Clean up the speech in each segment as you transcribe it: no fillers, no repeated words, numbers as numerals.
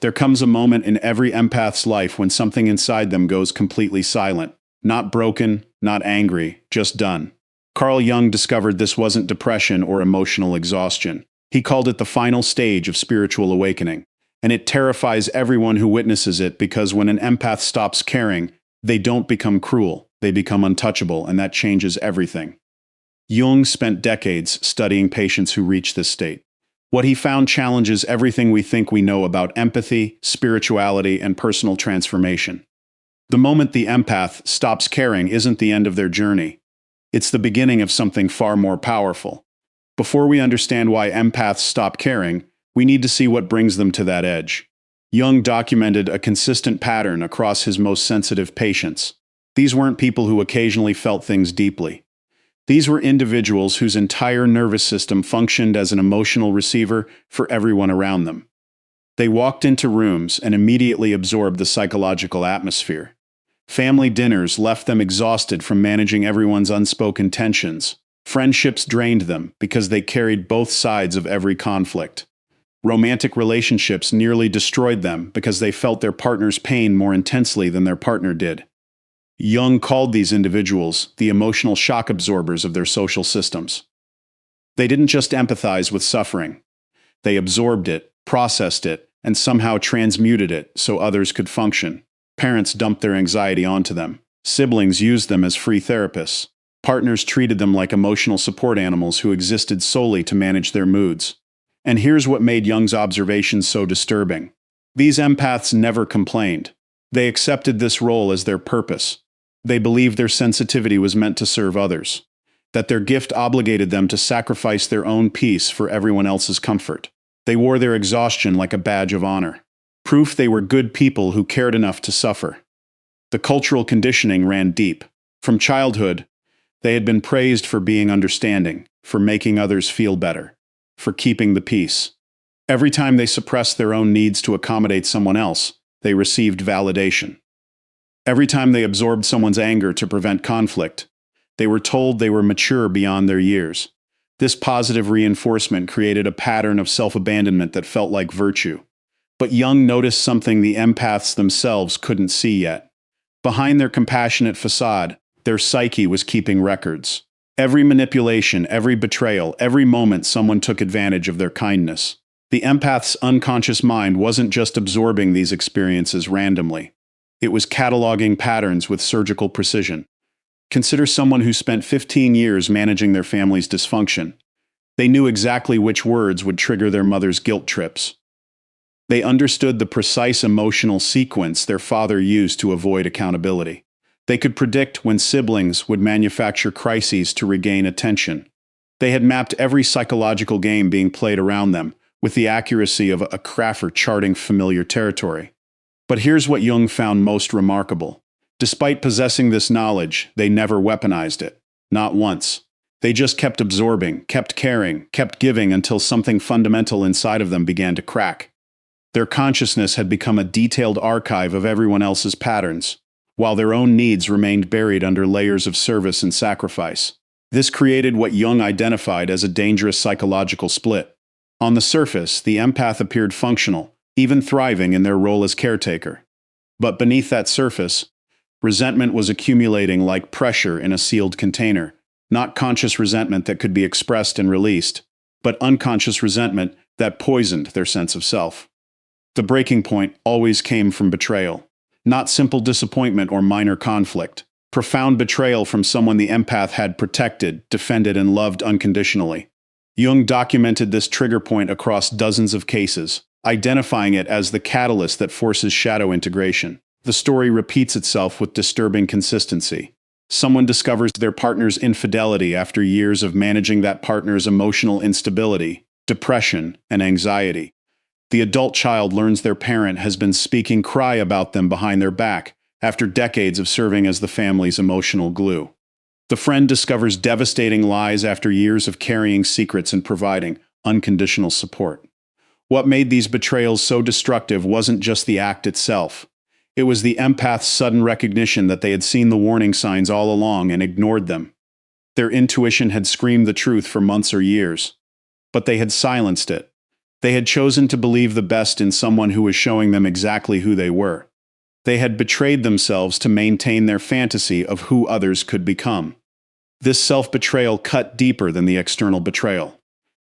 There comes a moment in every empath's life when something inside them goes completely silent. Not broken, not angry, just done. Carl Jung discovered this wasn't depression or emotional exhaustion. He called it the final stage of spiritual awakening. And it terrifies everyone who witnesses it because when an empath stops caring, they don't become cruel, they become untouchable, and that changes everything. Jung spent decades studying patients who reach this state. What he found challenges everything we think we know about empathy, spirituality, and personal transformation. The moment the empath stops caring isn't the end of their journey. It's the beginning of something far more powerful. Before we understand why empaths stop caring, we need to see what brings them to that edge. Jung documented a consistent pattern across his most sensitive patients. These weren't people who occasionally felt things deeply. These were individuals whose entire nervous system functioned as an emotional receiver for everyone around them. They walked into rooms and immediately absorbed the psychological atmosphere. Family dinners left them exhausted from managing everyone's unspoken tensions. Friendships drained them because they carried both sides of every conflict. Romantic relationships nearly destroyed them because they felt their partner's pain more intensely than their partner did. Jung called these individuals the emotional shock absorbers of their social systems. They didn't just empathize with suffering. They absorbed it, processed it, and somehow transmuted it so others could function. Parents dumped their anxiety onto them. Siblings used them as free therapists. Partners treated them like emotional support animals who existed solely to manage their moods. And here's what made Jung's observations so disturbing. These empaths never complained. They accepted this role as their purpose. They believed their sensitivity was meant to serve others, that their gift obligated them to sacrifice their own peace for everyone else's comfort. They wore their exhaustion like a badge of honor, proof they were good people who cared enough to suffer. The cultural conditioning ran deep. From childhood, they had been praised for being understanding, for making others feel better, for keeping the peace. Every time they suppressed their own needs to accommodate someone else, they received validation. Every time they absorbed someone's anger to prevent conflict, they were told they were mature beyond their years. This positive reinforcement created a pattern of self-abandonment that felt like virtue. But Jung noticed something the empaths themselves couldn't see yet. Behind their compassionate facade, their psyche was keeping records. Every manipulation, every betrayal, every moment someone took advantage of their kindness. The empath's unconscious mind wasn't just absorbing these experiences randomly. It was cataloging patterns with surgical precision. Consider someone who spent 15 years managing their family's dysfunction. They knew exactly which words would trigger their mother's guilt trips. They understood the precise emotional sequence their father used to avoid accountability. They could predict when siblings would manufacture crises to regain attention. They had mapped every psychological game being played around them, with the accuracy of a crafter charting familiar territory. But here's what Jung found most remarkable. Despite possessing this knowledge, they never weaponized it. Not once. They just kept absorbing, kept caring, kept giving until something fundamental inside of them began to crack. Their consciousness had become a detailed archive of everyone else's patterns, while their own needs remained buried under layers of service and sacrifice. This created what Jung identified as a dangerous psychological split. On the surface, the empath appeared functional, even thriving in their role as caretaker. But beneath that surface, resentment was accumulating like pressure in a sealed container. Not conscious resentment that could be expressed and released, but unconscious resentment that poisoned their sense of self. The breaking point always came from betrayal. Not simple disappointment or minor conflict. Profound betrayal from someone the empath had protected, defended, and loved unconditionally. Jung documented this trigger point across dozens of cases, identifying it as the catalyst that forces shadow integration. The story repeats itself with disturbing consistency. Someone discovers their partner's infidelity after years of managing that partner's emotional instability, depression, and anxiety. The adult child learns their parent has been speaking cry about them behind their back after decades of serving as the family's emotional glue. The friend discovers devastating lies after years of carrying secrets and providing unconditional support. What made these betrayals so destructive wasn't just the act itself. It was the empath's sudden recognition that they had seen the warning signs all along and ignored them. Their intuition had screamed the truth for months or years, but they had silenced it. They had chosen to believe the best in someone who was showing them exactly who they were. They had betrayed themselves to maintain their fantasy of who others could become. This self-betrayal cut deeper than the external betrayal.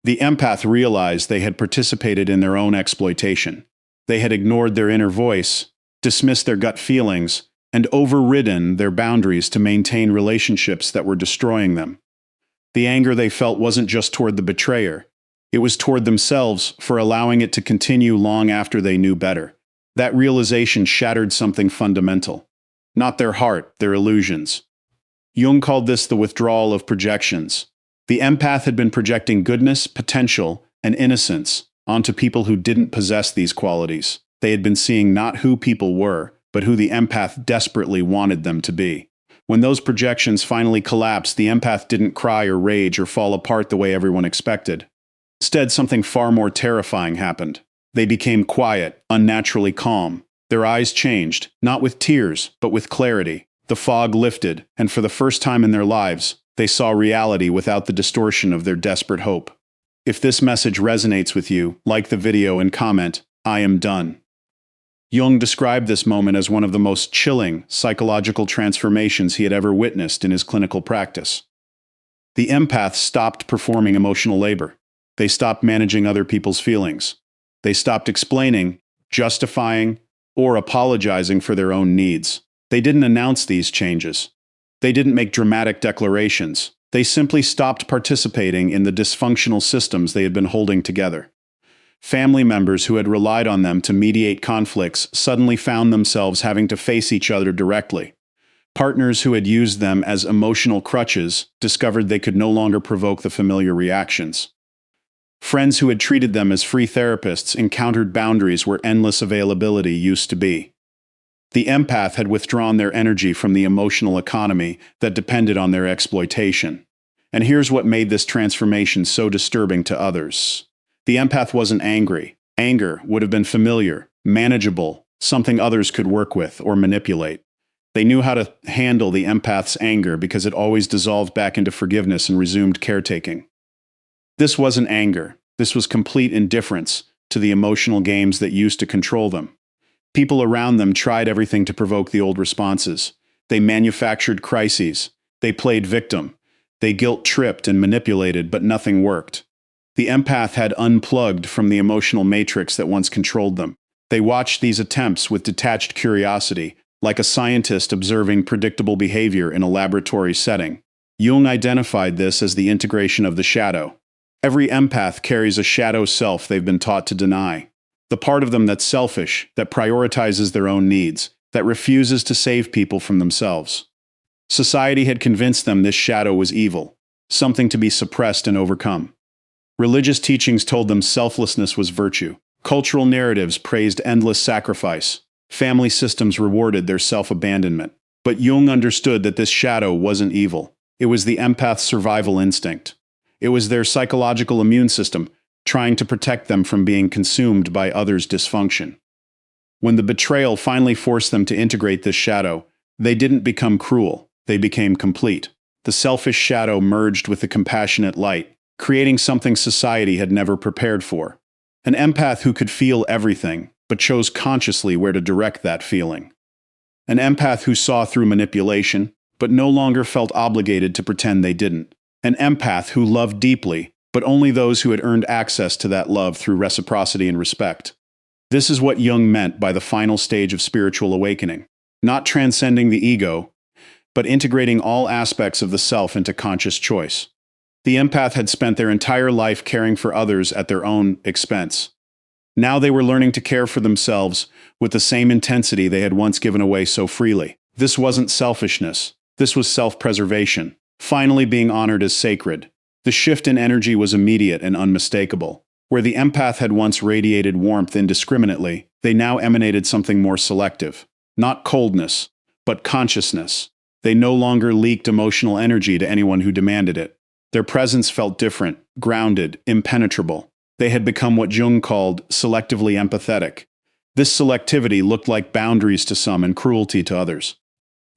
The empath realized they had participated in their own exploitation. They had ignored their inner voice, dismissed their gut feelings, and overridden their boundaries to maintain relationships that were destroying them. The anger they felt wasn't just toward the betrayer. It was toward themselves for allowing it to continue long after they knew better. That realization shattered something fundamental. Not their heart, their illusions. Jung called this the withdrawal of projections. The empath had been projecting goodness, potential, and innocence onto people who didn't possess these qualities. They had been seeing not who people were, but who the empath desperately wanted them to be. When those projections finally collapsed, the empath didn't cry or rage or fall apart the way everyone expected. Instead, something far more terrifying happened. They became quiet, unnaturally calm. Their eyes changed, not with tears, but with clarity. The fog lifted, and for the first time in their lives, they saw reality without the distortion of their desperate hope. If this message resonates with you, like the video and comment, "I am done." Jung described this moment as one of the most chilling psychological transformations he had ever witnessed in his clinical practice. The empaths stopped performing emotional labor. They stopped managing other people's feelings. They stopped explaining, justifying, or apologizing for their own needs. They didn't announce these changes. They didn't make dramatic declarations. They simply stopped participating in the dysfunctional systems they had been holding together. Family members who had relied on them to mediate conflicts suddenly found themselves having to face each other directly. Partners who had used them as emotional crutches discovered they could no longer provoke the familiar reactions. Friends who had treated them as free therapists encountered boundaries where endless availability used to be. The empath had withdrawn their energy from the emotional economy that depended on their exploitation. And here's what made this transformation so disturbing to others. The empath wasn't angry. Anger would have been familiar, manageable, something others could work with or manipulate. They knew how to handle the empath's anger because it always dissolved back into forgiveness and resumed caretaking. This wasn't anger. This was complete indifference to the emotional games that used to control them. People around them tried everything to provoke the old responses. They manufactured crises. They played victim. They guilt-tripped and manipulated, but nothing worked. The empath had unplugged from the emotional matrix that once controlled them. They watched these attempts with detached curiosity, like a scientist observing predictable behavior in a laboratory setting. Jung identified this as the integration of the shadow. Every empath carries a shadow self they've been taught to deny. The part of them that's selfish, that prioritizes their own needs, that refuses to save people from themselves. Society had convinced them this shadow was evil, something to be suppressed and overcome. Religious teachings told them selflessness was virtue. Cultural narratives praised endless sacrifice. Family systems rewarded their self-abandonment. But Jung understood that this shadow wasn't evil. It was the empath's survival instinct. It was their psychological immune system trying to protect them from being consumed by others' dysfunction. When the betrayal finally forced them to integrate this shadow, they didn't become cruel. They became complete. The selfish shadow merged with the compassionate light, creating something society had never prepared for. An empath who could feel everything, but chose consciously where to direct that feeling. An empath who saw through manipulation, but no longer felt obligated to pretend they didn't. An empath who loved deeply, but only those who had earned access to that love through reciprocity and respect. This is what Jung meant by the final stage of spiritual awakening. Not transcending the ego, but integrating all aspects of the self into conscious choice. The empath had spent their entire life caring for others at their own expense. Now they were learning to care for themselves with the same intensity they had once given away so freely. This wasn't selfishness. This was self-preservation, finally being honored as sacred. The shift in energy was immediate and unmistakable. Where the empath had once radiated warmth indiscriminately, they now emanated something more selective. Not coldness, but consciousness. They no longer leaked emotional energy to anyone who demanded it. Their presence felt different, grounded, impenetrable. They had become what Jung called selectively empathetic. This selectivity looked like boundaries to some and cruelty to others.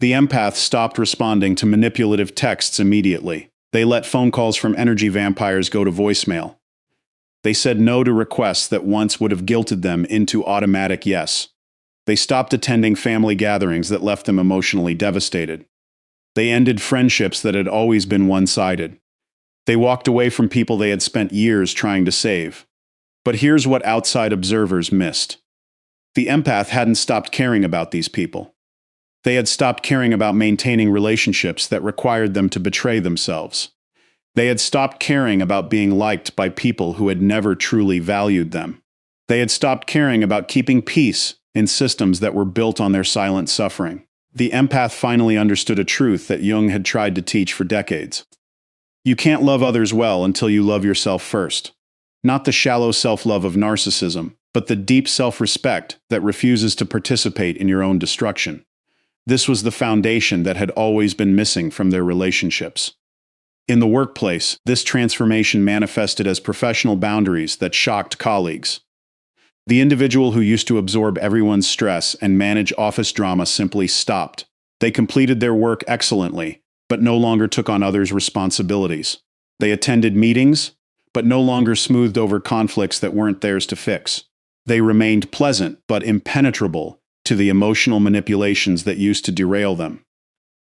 The empath stopped responding to manipulative texts immediately. They let phone calls from energy vampires go to voicemail. They said no to requests that once would have guilted them into automatic yes. They stopped attending family gatherings that left them emotionally devastated. They ended friendships that had always been one-sided. They walked away from people they had spent years trying to save. But here's what outside observers missed. The empath hadn't stopped caring about these people. They had stopped caring about maintaining relationships that required them to betray themselves. They had stopped caring about being liked by people who had never truly valued them. They had stopped caring about keeping peace in systems that were built on their silent suffering. The empath finally understood a truth that Jung had tried to teach for decades. You can't love others well until you love yourself first. Not the shallow self-love of narcissism, but the deep self-respect that refuses to participate in your own destruction. This was the foundation that had always been missing from their relationships. In the workplace, this transformation manifested as professional boundaries that shocked colleagues. The individual who used to absorb everyone's stress and manage office drama simply stopped. They completed their work excellently, but no longer took on others' responsibilities. They attended meetings, but no longer smoothed over conflicts that weren't theirs to fix. They remained pleasant but impenetrable to the emotional manipulations that used to derail them.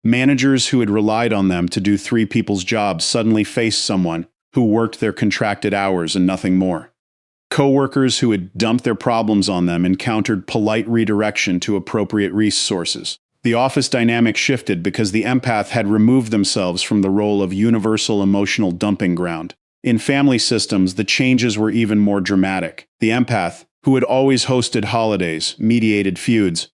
Managers who had relied on them to do three people's jobs suddenly faced someone who worked their contracted hours and nothing more. Co-workers who had dumped their problems on them encountered polite redirection to appropriate resources. The office dynamic shifted because the empath had removed themselves from the role of universal emotional dumping ground. In family systems, the changes were even more dramatic. The empath, who had always hosted holidays, mediated feuds,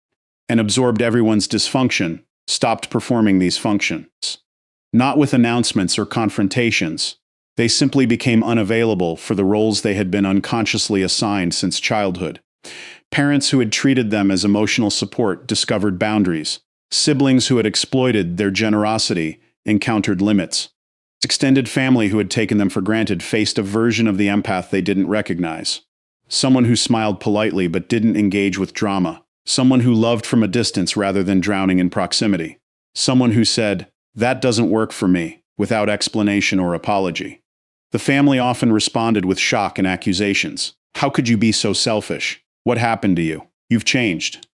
and absorbed everyone's dysfunction, stopped performing these functions. Not with announcements or confrontations. They simply became unavailable for the roles they had been unconsciously assigned since childhood. Parents who had treated them as emotional support discovered boundaries. Siblings who had exploited their generosity encountered limits. Extended family who had taken them for granted faced a version of the empath they didn't recognize. Someone who smiled politely but didn't engage with drama. Someone who loved from a distance rather than drowning in proximity. Someone who said, "That doesn't work for me," without explanation or apology. The family often responded with shock and accusations. "How could you be so selfish? What happened to you? You've changed."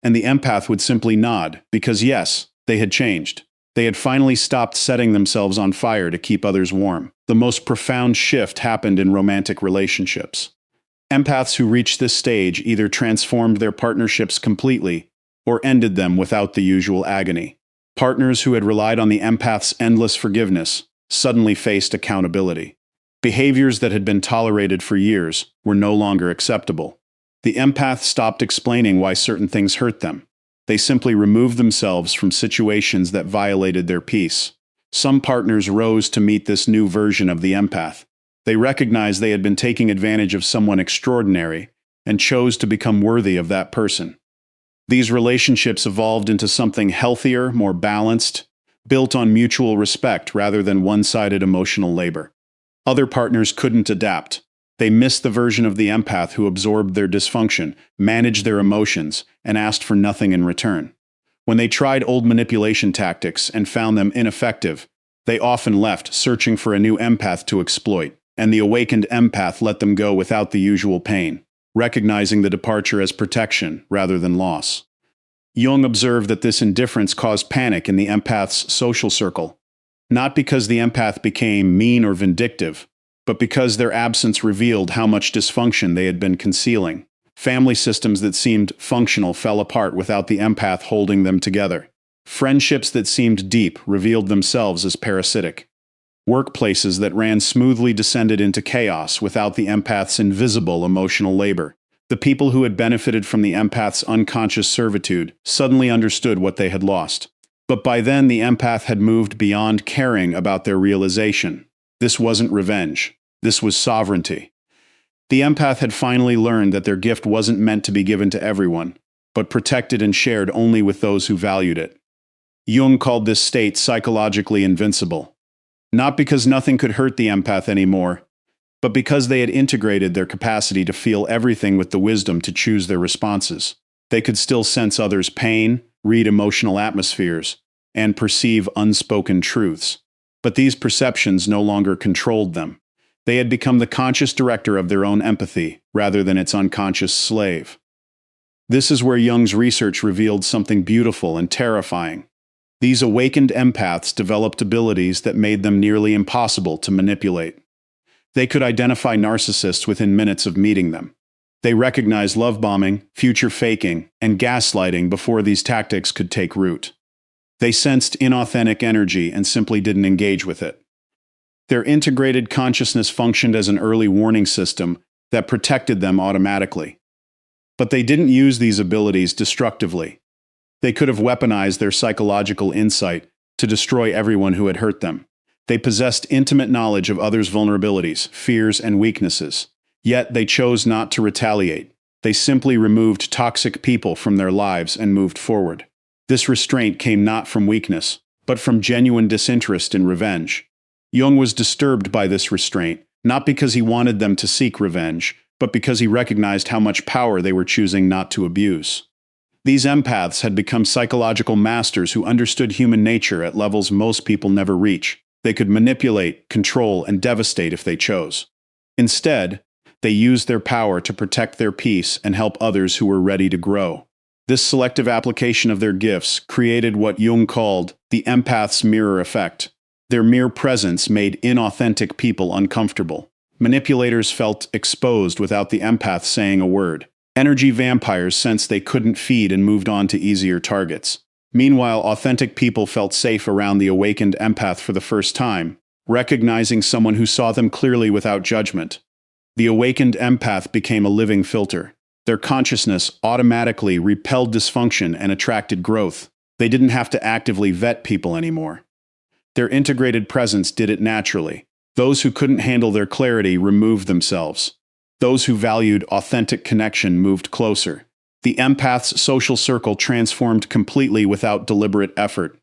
And the empath would simply nod, because yes, they had changed. They had finally stopped setting themselves on fire to keep others warm. The most profound shift happened in romantic relationships. Empaths who reached this stage either transformed their partnerships completely or ended them without the usual agony. Partners who had relied on the empath's endless forgiveness suddenly faced accountability. Behaviors that had been tolerated for years were no longer acceptable. The empath stopped explaining why certain things hurt them. They simply removed themselves from situations that violated their peace. Some partners rose to meet this new version of the empath. They recognized they had been taking advantage of someone extraordinary and chose to become worthy of that person. These relationships evolved into something healthier, more balanced, built on mutual respect rather than one-sided emotional labor. Other partners couldn't adapt. They missed the version of the empath who absorbed their dysfunction, managed their emotions, and asked for nothing in return. When they tried old manipulation tactics and found them ineffective, they often left, searching for a new empath to exploit, and the awakened empath let them go without the usual pain, recognizing the departure as protection rather than loss. Jung observed that this indifference caused panic in the empath's social circle, not because the empath became mean or vindictive, but because their absence revealed how much dysfunction they had been concealing. Family systems that seemed functional fell apart without the empath holding them together. Friendships that seemed deep revealed themselves as parasitic. Workplaces that ran smoothly descended into chaos without the empath's invisible emotional labor. The people who had benefited from the empath's unconscious servitude suddenly understood what they had lost. But by then, the empath had moved beyond caring about their realization. This wasn't revenge. This was sovereignty. The empath had finally learned that their gift wasn't meant to be given to everyone, but protected and shared only with those who valued it. Jung called this state psychologically invincible. Not because nothing could hurt the empath anymore, but because they had integrated their capacity to feel everything with the wisdom to choose their responses. They could still sense others' pain, read emotional atmospheres, and perceive unspoken truths. But these perceptions no longer controlled them. They had become the conscious director of their own empathy, rather than its unconscious slave. This is where Jung's research revealed something beautiful and terrifying. These awakened empaths developed abilities that made them nearly impossible to manipulate. They could identify narcissists within minutes of meeting them. They recognized love bombing, future faking, and gaslighting before these tactics could take root. They sensed inauthentic energy and simply didn't engage with it. Their integrated consciousness functioned as an early warning system that protected them automatically. But they didn't use these abilities destructively. They could have weaponized their psychological insight to destroy everyone who had hurt them. They possessed intimate knowledge of others' vulnerabilities, fears, and weaknesses. Yet they chose not to retaliate. They simply removed toxic people from their lives and moved forward. This restraint came not from weakness, but from genuine disinterest in revenge. Jung was disturbed by this restraint, not because he wanted them to seek revenge, but because he recognized how much power they were choosing not to abuse. These empaths had become psychological masters who understood human nature at levels most people never reach. They could manipulate, control, and devastate if they chose. Instead, they used their power to protect their peace and help others who were ready to grow. This selective application of their gifts created what Jung called the empath's mirror effect. Their mere presence made inauthentic people uncomfortable. Manipulators felt exposed without the empath saying a word. Energy vampires sensed they couldn't feed and moved on to easier targets. Meanwhile, authentic people felt safe around the awakened empath for the first time, recognizing someone who saw them clearly without judgment. The awakened empath became a living filter. Their consciousness automatically repelled dysfunction and attracted growth. They didn't have to actively vet people anymore. Their integrated presence did it naturally. Those who couldn't handle their clarity removed themselves. Those who valued authentic connection moved closer. The empath's social circle transformed completely without deliberate effort.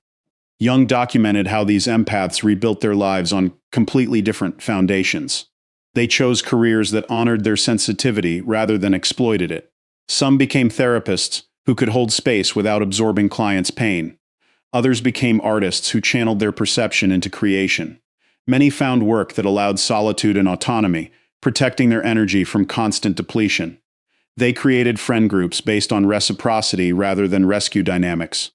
Jung documented how these empaths rebuilt their lives on completely different foundations. They chose careers that honored their sensitivity rather than exploited it. Some became therapists who could hold space without absorbing clients' pain. Others became artists who channeled their perception into creation. Many found work that allowed solitude and autonomy, protecting their energy from constant depletion. They created friend groups based on reciprocity rather than rescue dynamics.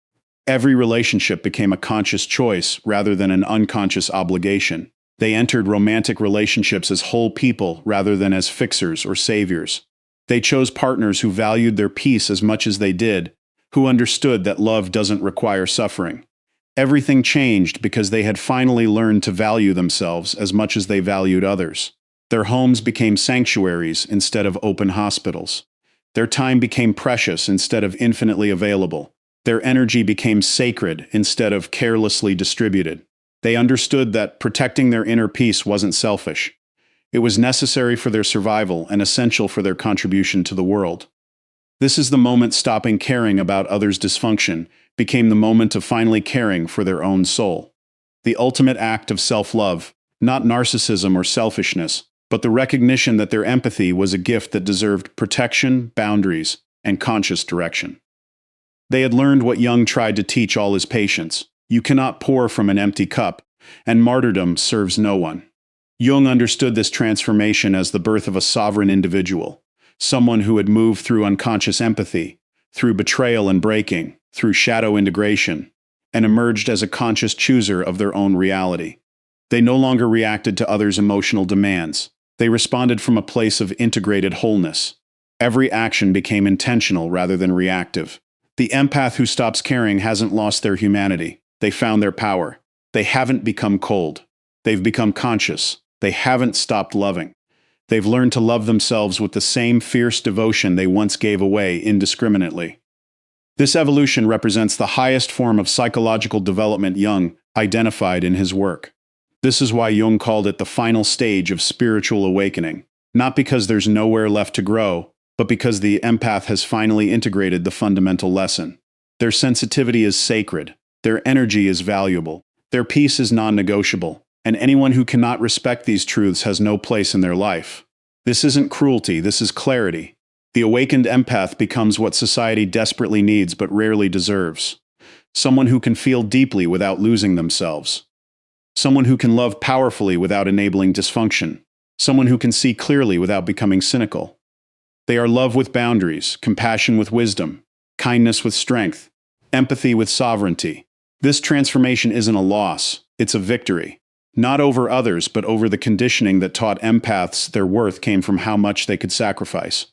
Every relationship became a conscious choice rather than an unconscious obligation. They entered romantic relationships as whole people rather than as fixers or saviors. They chose partners who valued their peace as much as they did, who understood that love doesn't require suffering. Everything changed because they had finally learned to value themselves as much as they valued others. Their homes became sanctuaries instead of open hospitals. Their time became precious instead of infinitely available. Their energy became sacred instead of carelessly distributed. They understood that protecting their inner peace wasn't selfish. It was necessary for their survival and essential for their contribution to the world. This is the moment stopping caring about others' dysfunction became the moment of finally caring for their own soul. The ultimate act of self-love, not narcissism or selfishness, but the recognition that their empathy was a gift that deserved protection, boundaries, and conscious direction. They had learned what Jung tried to teach all his patients. You cannot pour from an empty cup, and martyrdom serves no one. Jung understood this transformation as the birth of a sovereign individual, someone who had moved through unconscious empathy, through betrayal and breaking, through shadow integration, and emerged as a conscious chooser of their own reality. They no longer reacted to others' emotional demands. They responded from a place of integrated wholeness. Every action became intentional rather than reactive. The empath who stops caring hasn't lost their humanity. They found their power. They haven't become cold. They've become conscious. They haven't stopped loving. They've learned to love themselves with the same fierce devotion they once gave away indiscriminately. This evolution represents the highest form of psychological development Jung identified in his work. This is why Jung called it the final stage of spiritual awakening, not because there's nowhere left to grow, but because the empath has finally integrated the fundamental lesson. Their sensitivity is sacred, their energy is valuable, their peace is non-negotiable, and anyone who cannot respect these truths has no place in their life. This isn't cruelty, this is clarity. The awakened empath becomes what society desperately needs but rarely deserves. Someone who can feel deeply without losing themselves. Someone who can love powerfully without enabling dysfunction. someone who can see clearly without becoming cynical. They are love with boundaries, compassion with wisdom, kindness with strength, empathy with sovereignty. This transformation isn't a loss, it's a victory. Not over others, but over the conditioning that taught empaths their worth came from how much they could sacrifice.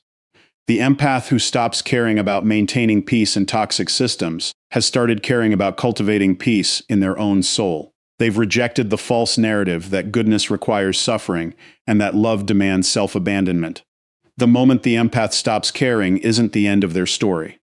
The empath who stops caring about maintaining peace in toxic systems has started caring about cultivating peace in their own soul. They've rejected the false narrative that goodness requires suffering and that love demands self-abandonment. The moment the empath stops caring isn't the end of their story.